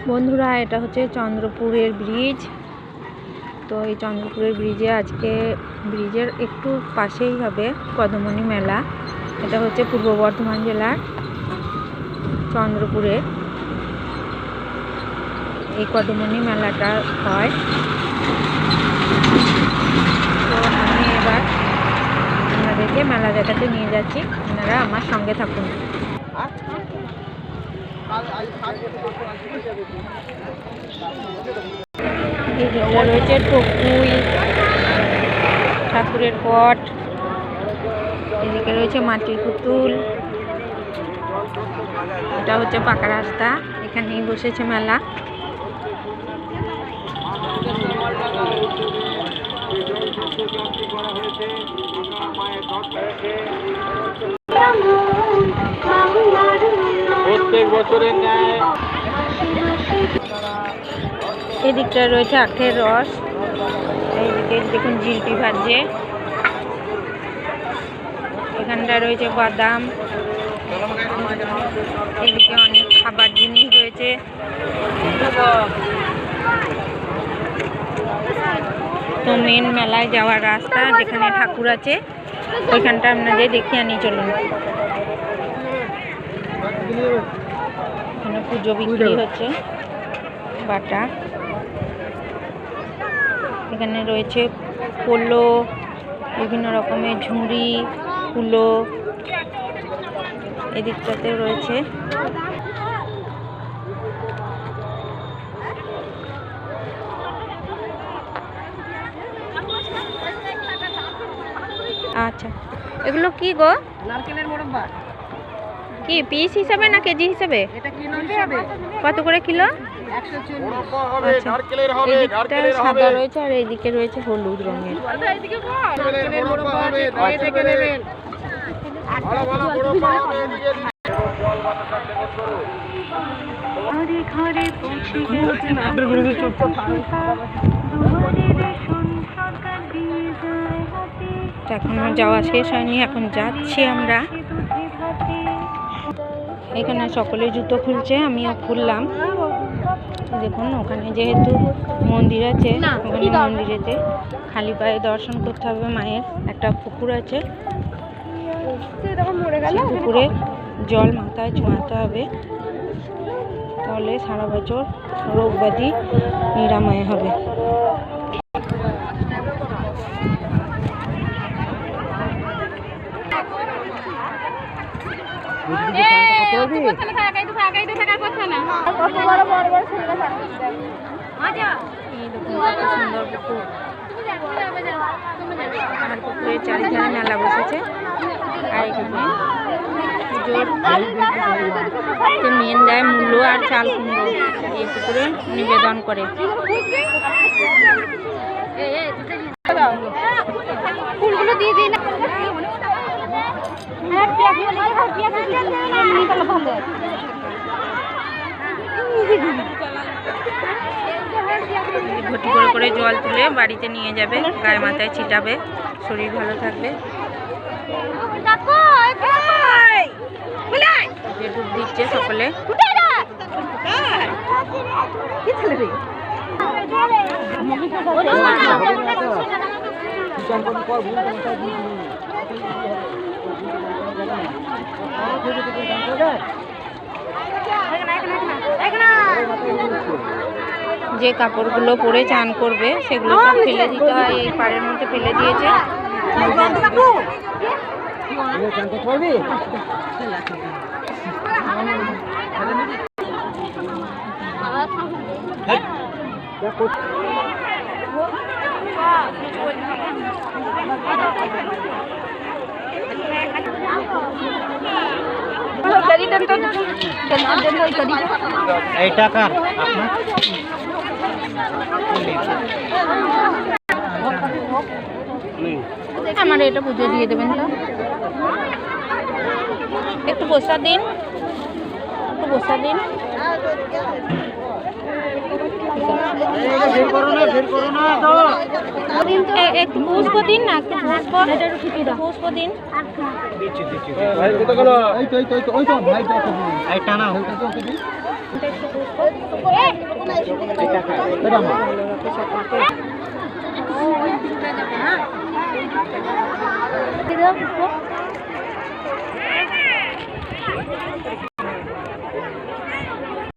বন্ধুরা, এটা হচ্ছে চন্দ্রপুরের ব্রিজ। তো এই চন্দ্রপুরের ব্রিজে আজকে ব্রিজের একটু পাশেই হবে কদমণি মেলা। এটা হচ্ছে পূর্ব বর্ধমান জেলার চন্দ্রপুরে এই কদমণি মেলাটা হয়। তো আমি এবার আপনাদেরকে মেলা দেখাতে নিয়ে যাচ্ছি, আপনারা আমার সঙ্গে থাকুন। এদিকে রয়েছে টকুই ঠাকুরের পট, এদিকে রয়েছে মাটির পুতুল, এটা হচ্ছে পাকা রাস্তা, এখানেই বসেছে মেলা। প্রত্যেক বছরের ন্যায় এদিকটা রয়েছে আখের রস, এইদিকে দেখুন জিলিপি ভাজছে, এখানটা রয়েছে বাদাম, এদিকে অনেক খাবার জিনিস রয়েছে। তো মেন মেলায় যাওয়ার রাস্তা যেখানে ঠাকুর আছে ওইখানটা আপনাদের দেখিয়ে আনি, চলুন। এখানে পুজো বিক্রি হচ্ছে বাটা, এখানে রয়েছে পোলো, বিভিন্ন রকমের ঝুড়ি, কুলো, এদিকটাতে রয়েছে। আচ্ছা, এগুলো কি গো? নারকেলের মোরব্বা। কি পিস হিসাবে না কেজি হিসাবে? এটা কিলো হিসাবে। কত করে কিলো? 140। আচ্ছা, এইদিকটা সাদা রয়েছে আর এইদিকে রয়েছে হলুদ রঙের। নারকেলের মোরব্বা হবে, ট্রে থেকে নেবেন। এখনো যাওয়া শেষ হয়নি, এখন যাচ্ছি আমরা। এখানে সকলে জুতো খুলছে, আমিও খুললাম। দেখুন, ওখানে যেহেতু মন্দির আছে, ওখানে মন্দিরেতে খালি পায়ে দর্শন করতে হবে মায়ের। একটা পুকুর আছে, পুকুরে জল মাথায় ছোঁয়াতে হবে, তাহলে সারা বছর রোগ ব্যাধি নিরাময় হবে। সুন্দর পুকুর, আর পুকুরের চারিধারে মেলা বসেছে। আর এখানে পুজোর মেন দেয় মূল্য আর চাল কুমড়ো, এই পুকুরে নিবেদন করে। ফুলগুলো দিয়ে দিই না। ঘটি করে করে জল তুলে বাড়িতে নিয়ে যাবে, গায়ে মাথায় ছিটাবে, শরীর ভালো থাকবে। ডুব দিচ্ছে সকলে। যে কাপড়গুলো পরে চান করবে সেগুলো সব ফেলে দিতে হয়, এই পাড়ের মধ্যে ফেলে দিয়েছে। আমার এটা পুজো দিয়ে দেবেন তো, একটু বসা দিন, একটু বসা দিন। একটু পুষ্প দিন না, একটু পুষ্প দিন। ভালো রাখো সকলকে।